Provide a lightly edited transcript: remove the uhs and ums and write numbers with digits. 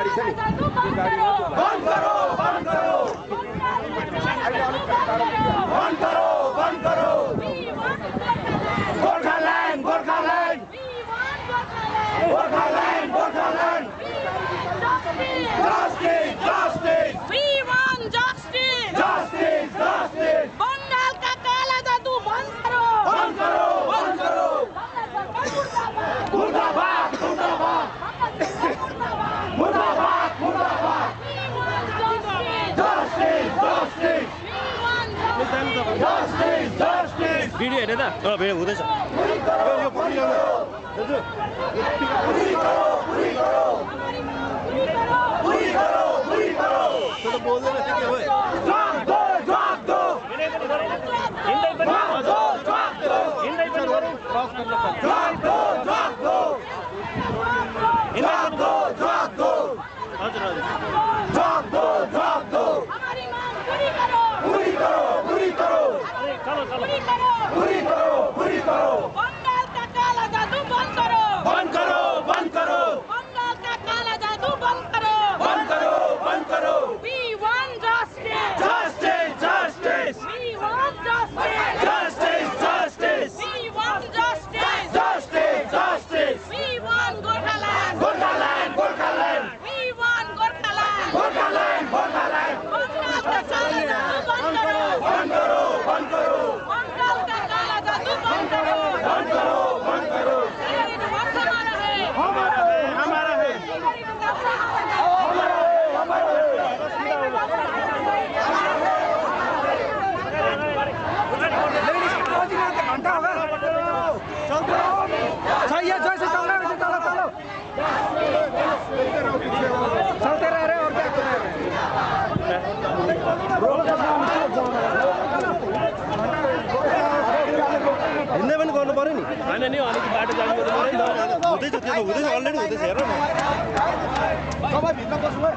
गाडी छ नि त्यो गाडीमा बन्द करो बन्द करो बन्द करो बन्द करो Gorkhaland Gorkhaland Gorkhaland Gorkhaland justice justice We want justice. Justice justice Bengal का काला जादू बंद करो. बन्द करो बन्द करो मुर्दाबाद मुर्दाबाद मुर्दाबाद मुर्दाबाद justice justice justice justice video हेर्ने त भिडियो हुँदैछ यो पुरी करो पुरी करो पुरी करो पुरी करो पुरी करो त्यो त बोल्दैन के भयो जवाब दो जवाब दो हिँड्दै पनि जवाब दो जवाब दो हिँड्दै पनि क्रस गर्न पर्छ जवाब दो जवाब दो जवाब दो जवाब दो हजुर हजुर जवाब दो जवाब दो हमारी मांग पूरी करो. पूरी करो पूरी करो चलो चलो पूरी करो. पूरी करो पूरी करो बंगाल का काला जादू बंद करो. बंद करो बंद करो बंगाल का काला जादू बंद करो. बंद करो बंद करो We want justice. Justice justice We want justice. Justice justice We want justice. Justice justice We want Gorkhaland. Gorkhaland Gorkhaland We want Gorkhaland. Gorkhaland Gorkhaland Bengal का काला जादू बंद करो. बंद करो बंद करो बंगाल का काला जादू बंद करो. बंद करो बंद करो ये वक्त हमारा है. हमारा है हमारा है चाहिए जैसे चल रहा है वैसे चलो चलो चलते रह रहे और क्या कर रहे हिँड्दै पनि गर्नु पर्यो नि होइन नि अलिक बाटो जानु हुँदैछ त्यो त हुँदैछ अलरेडी हुँदैछ हेर न सबै भित्र बस्नु